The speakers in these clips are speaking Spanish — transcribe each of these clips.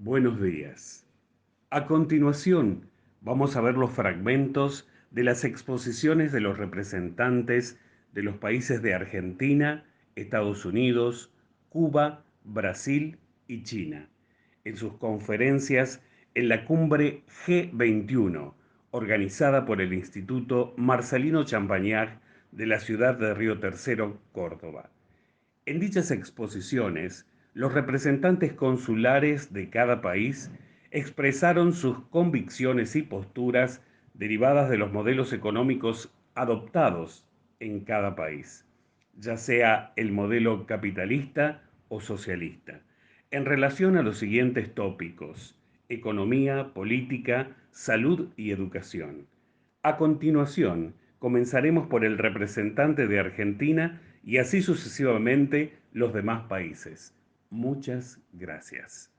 Buenos días. A continuación, vamos a ver los fragmentos de las exposiciones de los representantes de los países de Argentina, Estados Unidos, Cuba, Brasil y China, en sus conferencias en la cumbre G21, organizada por el Instituto Marcelino Champagnat de la ciudad de Río Tercero, Córdoba. En dichas exposiciones, los representantes consulares de cada país expresaron sus convicciones y posturas derivadas de los modelos económicos adoptados en cada país, ya sea el modelo capitalista o socialista, en relación a los siguientes tópicos: economía, política, salud y educación. A continuación, comenzaremos por el representante de Argentina y así sucesivamente los demás países. Muchas gracias.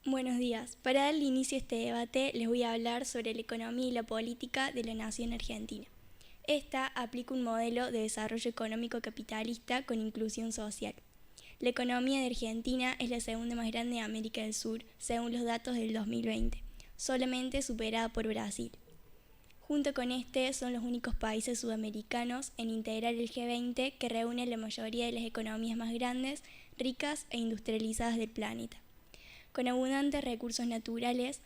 Buenos días. Para dar inicio a este debate les voy a hablar sobre la economía y la política de la nación argentina. Esta aplica un modelo de desarrollo económico capitalista con inclusión social. La economía de Argentina es la segunda más grande de América del Sur, según los datos del 2020, solamente superada por Brasil. Junto con este, son los únicos países sudamericanos en integrar el G20, que reúne la mayoría de las economías más grandes, ricas e industrializadas del planeta. Con abundantes recursos naturales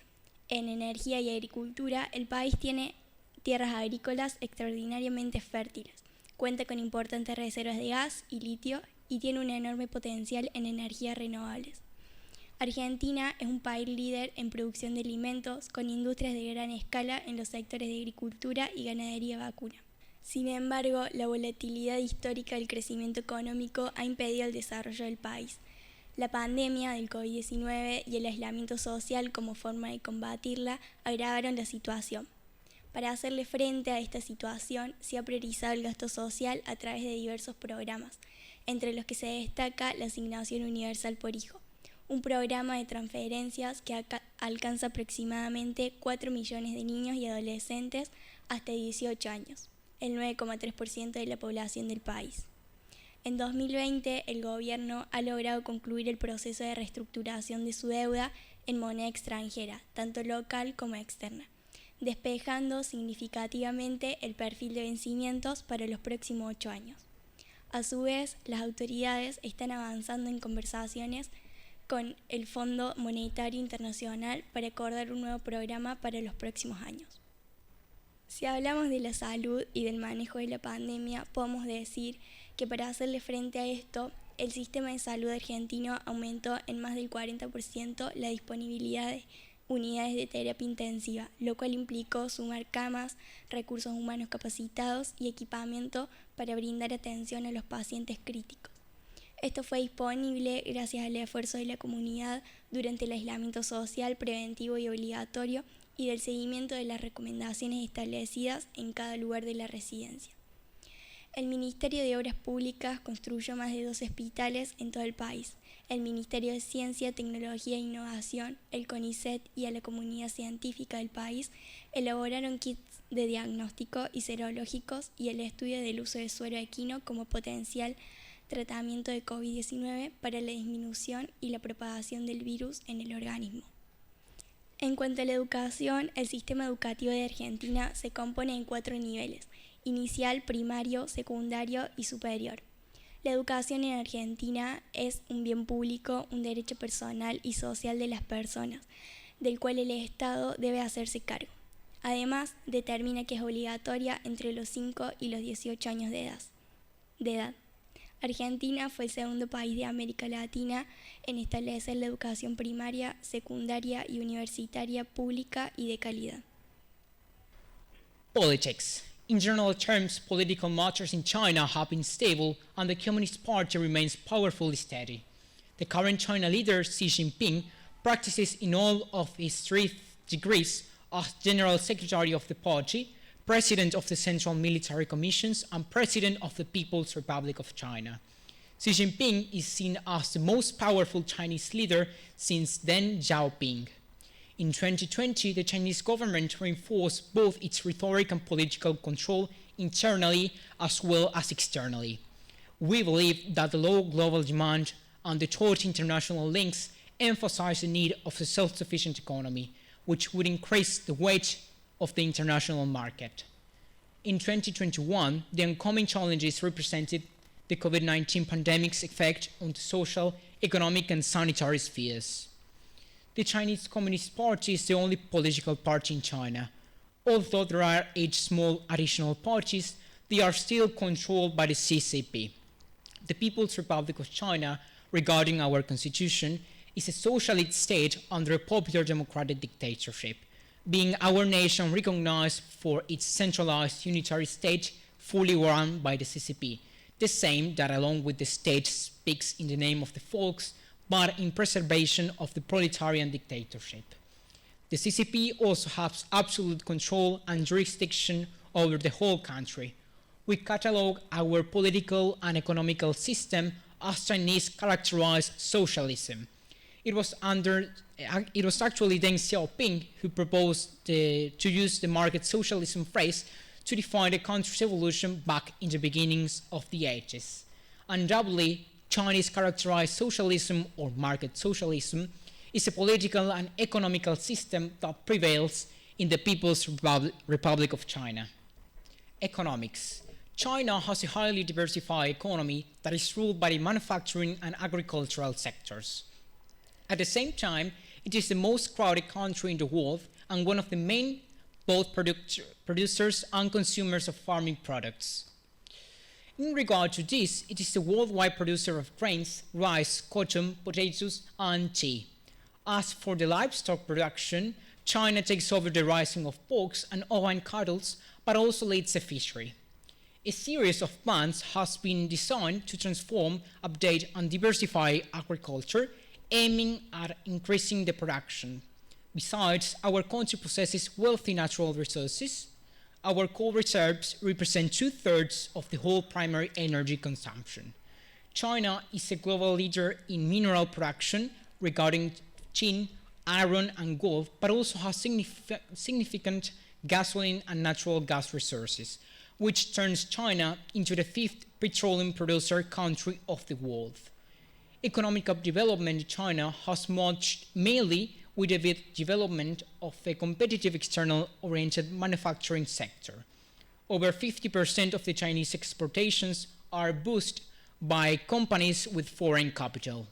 en energía y agricultura, el país tiene tierras agrícolas extraordinariamente fértiles, cuenta con importantes reservas de gas y litio y tiene un enorme potencial en energías renovables. Argentina es un país líder en producción de alimentos, con industrias de gran escala en los sectores de agricultura y ganadería vacuna. Sin embargo, la volatilidad histórica del crecimiento económico ha impedido el desarrollo del país. La pandemia del COVID-19 y el aislamiento social como forma de combatirla agravaron la situación. Para hacerle frente a esta situación, se ha priorizado el gasto social a través de diversos programas, entre los que se destaca la Asignación Universal por Hijo, un programa de transferencias que alcanza aproximadamente 4 millones de niños y adolescentes hasta 18 años, el 9,3% de la población del país. En 2020, el gobierno ha logrado concluir el proceso de reestructuración de su deuda en moneda extranjera, tanto local como externa, despejando significativamente el perfil de vencimientos para los próximos 8 años. A su vez, las autoridades están avanzando en conversaciones con el Fondo Monetario Internacional para acordar un nuevo programa para los próximos años. Si hablamos de la salud y del manejo de la pandemia, podemos decir que para hacerle frente a esto, el sistema de salud argentino aumentó en más del 40% la disponibilidad de unidades de terapia intensiva, lo cual implicó sumar camas, recursos humanos capacitados y equipamiento para brindar atención a los pacientes críticos. Esto fue disponible gracias al esfuerzo de la comunidad durante el aislamiento social preventivo y obligatorio y del seguimiento de las recomendaciones establecidas en cada lugar de la residencia. El Ministerio de Obras Públicas construyó más de 12 hospitales en todo el país. El Ministerio de Ciencia, Tecnología e Innovación, el CONICET y a la comunidad científica del país elaboraron kits de diagnóstico y serológicos y el estudio del uso de suero equino como potencial tratamiento de COVID-19 para la disminución y la propagación del virus en el organismo. En cuanto a la educación, el sistema educativo de Argentina se compone en 4 niveles: inicial, primario, secundario y superior. La educación en Argentina es un bien público, un derecho personal y social de las personas, del cual el Estado debe hacerse cargo. Además, determina que es obligatoria entre los 5 y los 18 años de edad. Argentina fue el segundo país de América Latina en establecer la educación primaria, secundaria y universitaria pública y de calidad. Politics. In general terms, political matters in China have been stable and the Communist Party remains powerfully steady. The current China leader, Xi Jinping, practices in all of his 3 degrees as General Secretary of the party, President of the Central Military Commissions, and President of the People's Republic of China. Xi Jinping is seen as the most powerful Chinese leader since Deng Xiaoping. In 2020, the Chinese government reinforced both its rhetoric and political control internally as well as externally. We believe that the low global demand and the taut international links emphasized the need of a self-sufficient economy, which would increase the weight of the international market. In 2021, the oncoming challenges represented the COVID-19 pandemic's effect on the social, economic, and sanitary spheres. The Chinese Communist Party is the only political party in China. Although there are 8 small additional parties, they are still controlled by the CCP. The People's Republic of China, regarding our constitution, is a socialist state under a popular democratic dictatorship, being our nation recognized for its centralized unitary state fully run by the CCP, the same that along with the state speaks in the name of the folks, but in preservation of the proletarian dictatorship. The CCP also has absolute control and jurisdiction over the whole country. We catalog our political and economical system as Chinese characterized socialism. It was actually Deng Xiaoping who proposed to use the market socialism phrase to define the country's evolution back in the beginnings of the 80s. Undoubtedly, Chinese characterized socialism or market socialism is a political and economical system that prevails in the People's Republic of China. Economics. China has a highly diversified economy that is ruled by the manufacturing and agricultural sectors. At the same time, it is the most crowded country in the world and one of the main both producers and consumers of farming products. In regard to this, it is the worldwide producer of grains, rice, cotton, potatoes, and tea. As for the livestock production, China takes over the raising of pork and ovine cattle, but also leads the fishery. A series of plans has been designed to transform, update, and diversify agriculture, aiming at increasing the production. Besides, our country possesses wealthy natural resources. Our coal reserves represent 2/3 of the whole primary energy consumption. China is a global leader in mineral production regarding tin, iron, and gold, but also has significant gasoline and natural gas resources, which turns China into the 5th petroleum producer country of the world. Economic development in China has matched mainly with the development of a competitive external-oriented manufacturing sector. Over 50% of the Chinese exportations are boosted by companies with foreign capital.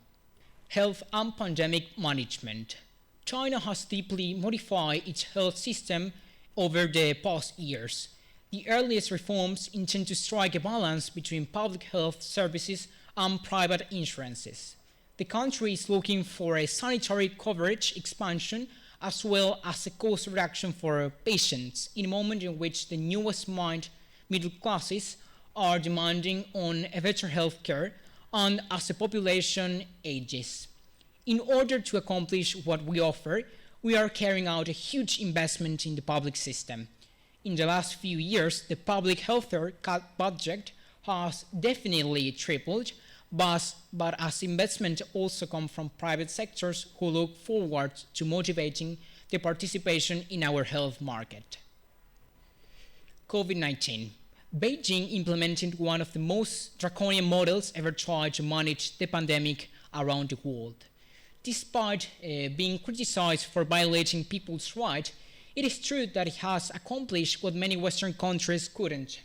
Health and pandemic management. China has deeply modified its health system over the past years. The earliest reforms intend to strike a balance between public health services and private insurances. The country is looking for a sanitary coverage expansion as well as a cost reduction for patients in a moment in which the newest middle classes are demanding on a better health care and as the population ages. In order to accomplish what we offer, we are carrying out a huge investment in the public system. In the last few years, the public healthcare budget has definitely tripled, but as investment also comes from private sectors who look forward to motivating the participation in our health market. COVID-19. Beijing implemented one of the most draconian models ever tried to manage the pandemic around the world. Despite being criticized for violating people's rights, it is true that it has accomplished what many Western countries couldn't.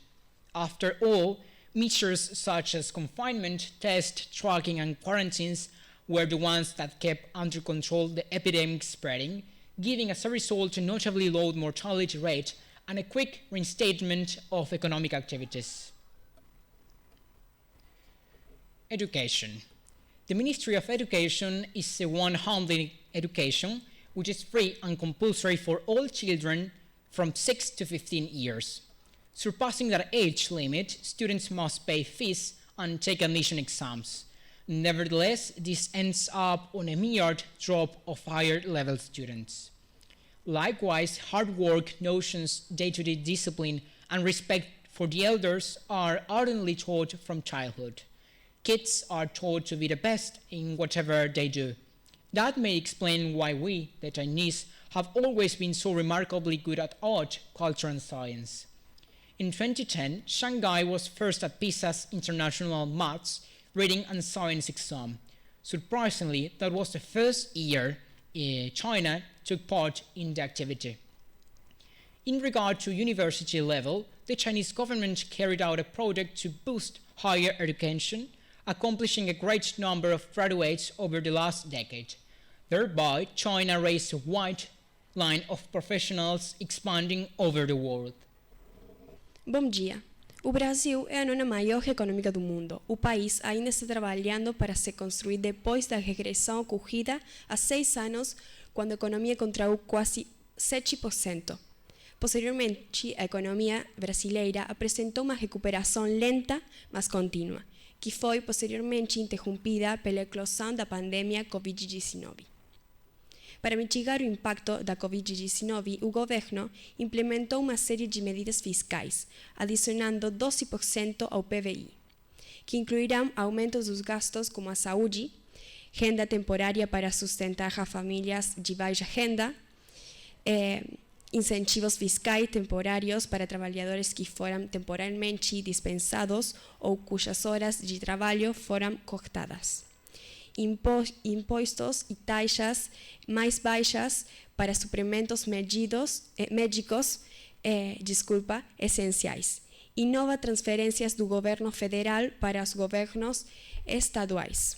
After all, measures such as confinement, test, tracking, and quarantines were the ones that kept under control the epidemic spreading, giving as a result a notably low mortality rate and a quick reinstatement of economic activities. Education. The Ministry of Education is the one handling education, which is free and compulsory for all children from 6 to 15 years. Surpassing that age limit, students must pay fees and take admission exams. Nevertheless, this ends up on a mere drop of higher level students. Likewise, hard work, notions, day-to-day discipline, and respect for the elders are ardently taught from childhood. Kids are taught to be the best in whatever they do. That may explain why we, the Chinese, have always been so remarkably good at art, culture, and science. In 2010, Shanghai was first at PISA's International Maths, Reading and Science exam. Surprisingly, that was the first year China took part in the activity. In regard to university level, the Chinese government carried out a project to boost higher education, accomplishing a great number of graduates over the last decade. Thereby, China raised a wide line of professionals expanding over the world. Bom dia! O Brasil é a nona maior econômica do mundo. O país ainda está trabalhando para se construir depois da regressão ocorrida há 6 anos, quando a economia contraiu quase 7%. Posteriormente, a economia brasileira apresentou uma recuperação lenta, mas contínua, que foi posteriormente interrompida pela eclosão da pandemia Covid-19. Para mitigar o impacto da Covid-19, o governo implementou uma série de medidas fiscais, adicionando 12% ao PBI, que incluirão aumentos dos gastos como a saúde, renda temporária para sustentar as famílias de baixa renda, incentivos fiscais temporários para trabalhadores que foram temporariamente dispensados ou cujas horas de trabalho foram cortadas. Impostos e taxas mais baixas para suplementos médicos essenciais e novas transferências do governo federal para os governos estaduais.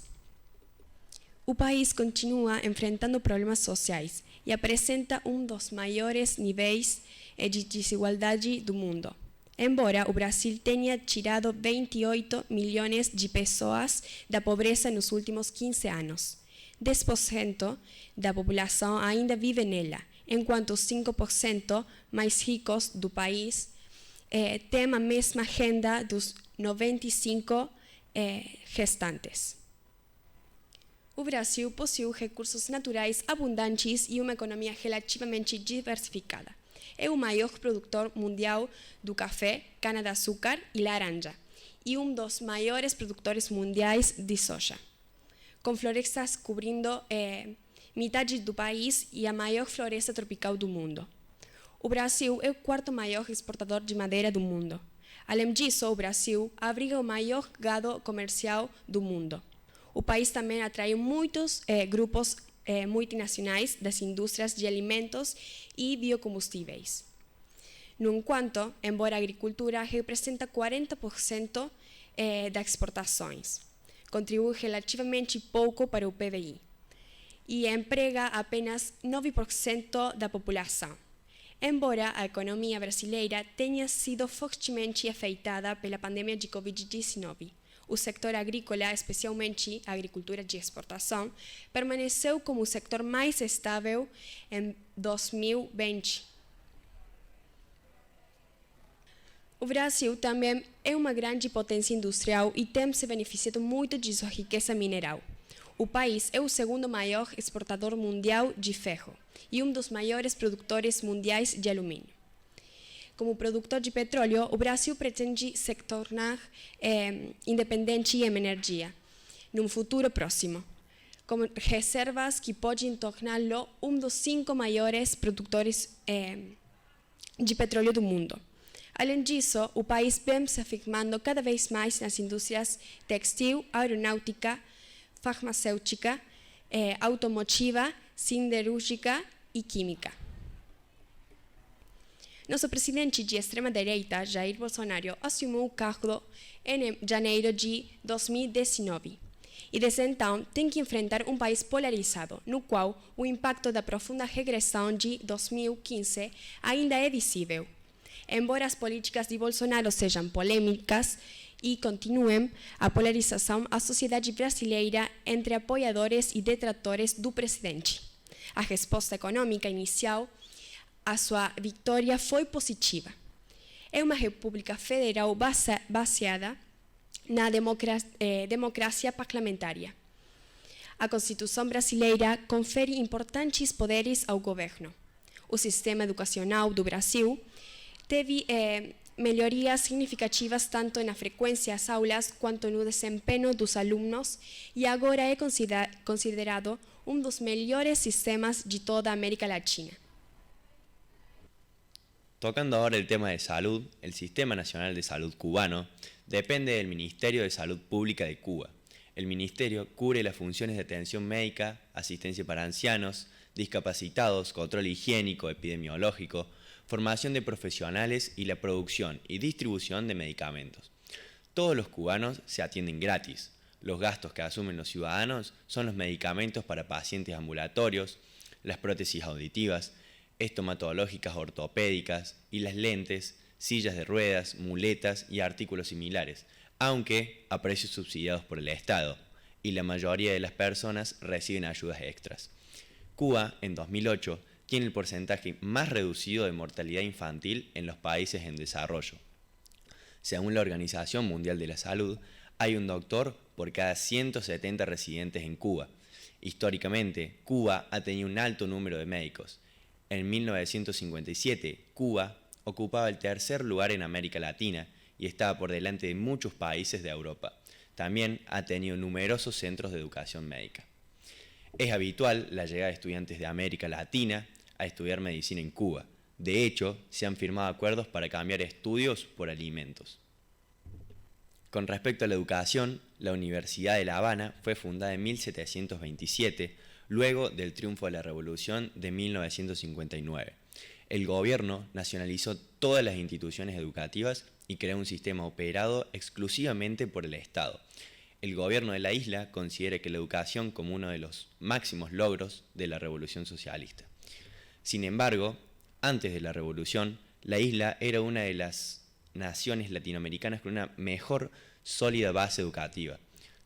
O país continua enfrentando problemas sociais e apresenta um dos maiores níveis de desigualdade do mundo. Embora o Brasil tenha tirado 28 milhões de pessoas da pobreza nos últimos 15 anos, 10% da população ainda vive nela, enquanto os 5% mais ricos do país têm a mesma renda dos 95% restantes. O Brasil possui recursos naturais abundantes e uma economia relativamente diversificada. É o maior produtor mundial do café, cana-de-açúcar e laranja, e um dos maiores produtores mundiais de soja, com florestas cobrindo metade do país e a maior floresta tropical do mundo. O Brasil é o quarto maior exportador de madeira do mundo. Além disso, o Brasil abriga o maior gado comercial do mundo. O país também atrai muitos grupos multinacionais das indústrias de alimentos e biocombustíveis. No entanto, embora a agricultura representa 40% das exportações, contribui relativamente pouco para o PBI e emprega apenas 9% da população. Embora a economia brasileira tenha sido fortemente afetada pela pandemia de Covid-19, o setor agrícola, especialmente a agricultura de exportação, permaneceu como o setor mais estável em 2020. O Brasil também é uma grande potência industrial e tem se beneficiado muito de sua riqueza mineral. O país é o segundo maior exportador mundial de ferro e um dos maiores produtores mundiais de alumínio. Como produtor de petróleo, o Brasil pretende se tornar independente em energia, num futuro próximo, com reservas que podem torná-lo um dos 5 maiores produtores de petróleo do mundo. Além disso, o país vem se afirmando cada vez mais nas indústrias textil, aeronáutica, farmacêutica, automotiva, siderúrgica e química. Nosso presidente de extrema-direita, Jair Bolsonaro, assumiu o cargo em janeiro de 2019 e, desde então, tem que enfrentar um país polarizado, no qual o impacto da profunda regressão de 2015 ainda é visível. Embora as políticas de Bolsonaro sejam polêmicas e continuem a polarização, a sociedade brasileira entre apoiadores e detratores do presidente. A resposta econômica inicial a sua vitória foi positiva. É uma república federal baseada na democracia parlamentar. A Constituição brasileira confere importantes poderes ao governo. O sistema educacional do Brasil teve melhorias significativas tanto na frequência às aulas quanto no desempenho dos alunos e agora é considerado um dos melhores sistemas de toda a América Latina. Tocando ahora el tema de salud, el Sistema Nacional de Salud cubano depende del Ministerio de Salud Pública de Cuba. El ministerio cubre las funciones de atención médica, asistencia para ancianos, discapacitados, control higiénico, epidemiológico, formación de profesionales y la producción y distribución de medicamentos. Todos los cubanos se atienden gratis. Los gastos que asumen los ciudadanos son los medicamentos para pacientes ambulatorios, las prótesis auditivas, estomatológicas ortopédicas y las lentes, sillas de ruedas, muletas y artículos similares, aunque a precios subsidiados por el Estado, y la mayoría de las personas reciben ayudas extras. Cuba, en 2008, tiene el porcentaje más reducido de mortalidad infantil en los países en desarrollo. Según la Organización Mundial de la Salud, hay un doctor por cada 170 residentes en Cuba. Históricamente, Cuba ha tenido un alto número de médicos. En 1957, Cuba ocupaba el tercer lugar en América Latina y estaba por delante de muchos países de Europa. También ha tenido numerosos centros de educación médica. Es habitual la llegada de estudiantes de América Latina a estudiar medicina en Cuba. De hecho, se han firmado acuerdos para cambiar estudios por alimentos. Con respecto a la educación, la Universidad de La Habana fue fundada en 1727, luego del triunfo de la Revolución de 1959. El gobierno nacionalizó todas las instituciones educativas y creó un sistema operado exclusivamente por el Estado. El gobierno de la isla considera que la educación como uno de los máximos logros de la Revolución Socialista. Sin embargo, antes de la Revolución, la isla era una de las naciones latinoamericanas con una mejor sólida base educativa.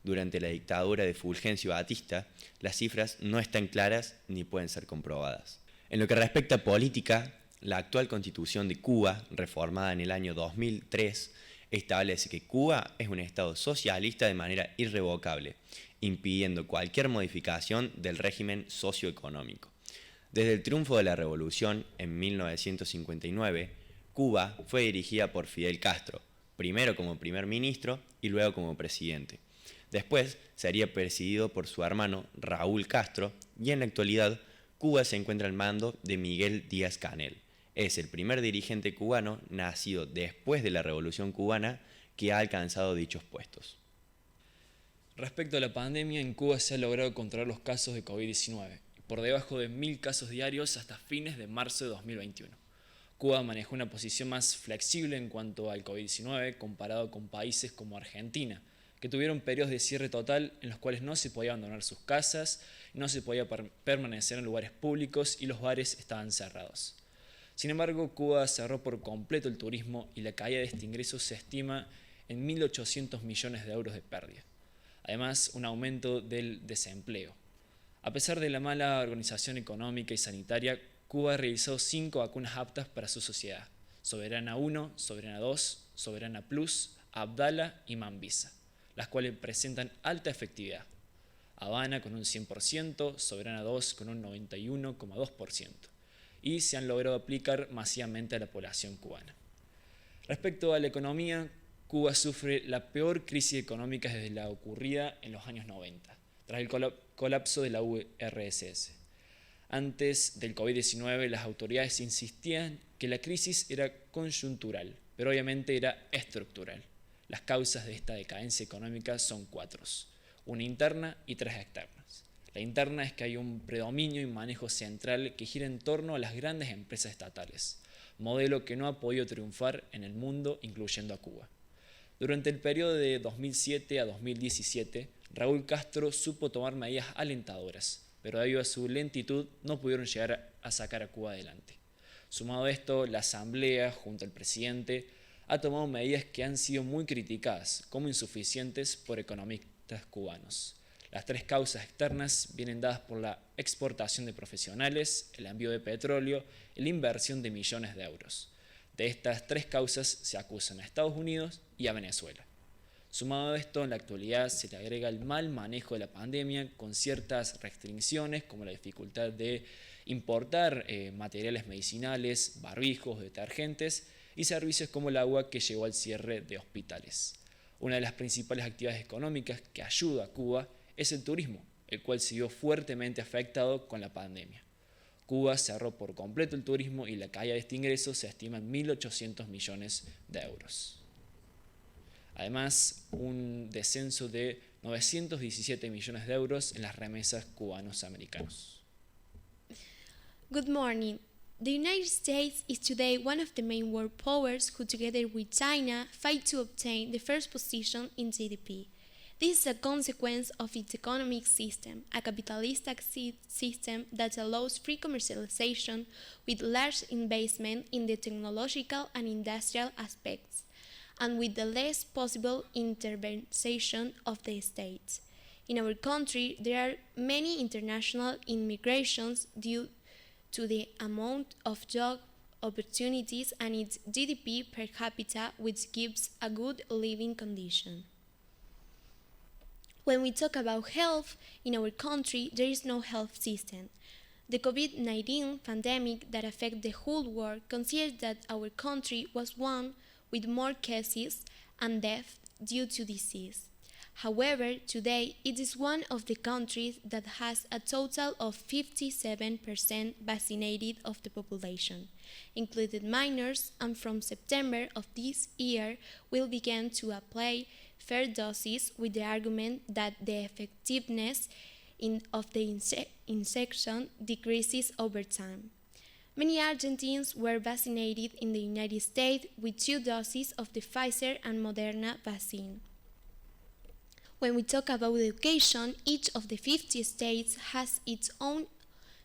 Durante la dictadura de Fulgencio Batista, las cifras no están claras ni pueden ser comprobadas. En lo que respecta a política, la actual Constitución de Cuba, reformada en el año 2003, establece que Cuba es un Estado socialista de manera irrevocable, impidiendo cualquier modificación del régimen socioeconómico. Desde el triunfo de la Revolución en 1959, Cuba fue dirigida por Fidel Castro, primero como primer ministro y luego como presidente. Después sería presidido por su hermano Raúl Castro y en la actualidad Cuba se encuentra al mando de Miguel Díaz-Canel. Es el primer dirigente cubano nacido después de la Revolución Cubana que ha alcanzado dichos puestos. Respecto a la pandemia, en Cuba se ha logrado controlar los casos de COVID-19, por debajo de 1.000 casos diarios hasta fines de marzo de 2021. Cuba manejó una posición más flexible en cuanto al COVID-19 comparado con países como Argentina, que tuvieron periodos de cierre total en los cuales no se podía abandonar sus casas, no se podía permanecer en lugares públicos y los bares estaban cerrados. Sin embargo, Cuba cerró por completo el turismo y la caída de este ingreso se estima en 1.800 millones de euros de pérdida. Además, un aumento del desempleo. A pesar de la mala organización económica y sanitaria, Cuba ha realizado 5 vacunas aptas para su sociedad: Soberana 1, Soberana 2, Soberana Plus, Abdala y Mambisa, las cuales presentan alta efectividad. Habana con un 100%, Soberana 2 con un 91,2%, y se han logrado aplicar masivamente a la población cubana. Respecto a la economía, Cuba sufre la peor crisis económica desde la ocurrida en los años 90, tras el colapso de la URSS. Antes del COVID-19, las autoridades insistían que la crisis era coyuntural, pero obviamente era estructural. Las causas de esta decadencia económica son 4, una interna y 3 externas. La interna es que hay un predominio y manejo central que gira en torno a las grandes empresas estatales, modelo que no ha podido triunfar en el mundo, incluyendo a Cuba. Durante el periodo de 2007 a 2017, Raúl Castro supo tomar medidas alentadoras, pero debido a su lentitud no pudieron llegar a sacar a Cuba adelante. Sumado a esto, la Asamblea, junto al presidente, ha tomado medidas que han sido muy criticadas como insuficientes por economistas cubanos. Las 3 causas externas vienen dadas por la exportación de profesionales, el envío de petróleo y la inversión de millones de euros. De estas 3 causas se acusan a Estados Unidos y a Venezuela. Sumado a esto, en la actualidad se le agrega el mal manejo de la pandemia con ciertas restricciones como la dificultad de importar materiales medicinales, barbijos, detergentes y servicios como el agua que llevó al cierre de hospitales. Una de las principales actividades económicas que ayuda a Cuba es el turismo, el cual se vio fuertemente afectado con la pandemia. Cuba cerró por completo el turismo y la caída de este ingreso se estima en 1.800 millones de euros. Además, un descenso de 917 millones de euros en las remesas cubanos-americanos. Good morning. The United States is today one of the main world powers who, together with China, fight to obtain the first position in GDP. This is a consequence of its economic system, a capitalistic system that allows free commercialization with large investment in the technological and industrial aspects, and with the less possible intervention of the state. In our country, there are many international immigrations due to the amount of job opportunities and its GDP per capita, which gives a good living condition. When we talk about health, in our country, there is no health system. The COVID-19 pandemic that affected the whole world considers that our country was one with more cases and deaths due to disease. However, today it is one of the countries that has a total of 57% vaccinated of the population, including minors, and from September of this year will begin to apply third doses with the argument that the effectiveness of the injection decreases over time. Many Argentines were vaccinated in the United States with 2 doses of the Pfizer and Moderna vaccine. When we talk about education, each of the 50 states has its own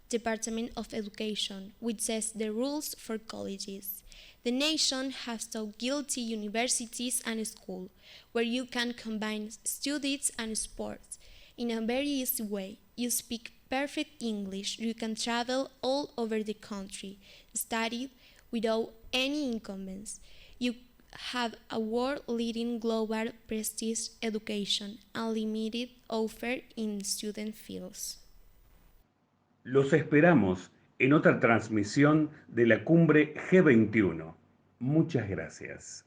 Department of Education, which sets the rules for colleges. The nation has taught guilty universities and schools, where you can combine studies and sports in a very easy way. You speak perfect English, you can travel all over the country, study without any incumbents. You have a world-leading global prestige education, unlimited offer in student fields. Los esperamos en otra transmisión de la cumbre G21. Muchas gracias.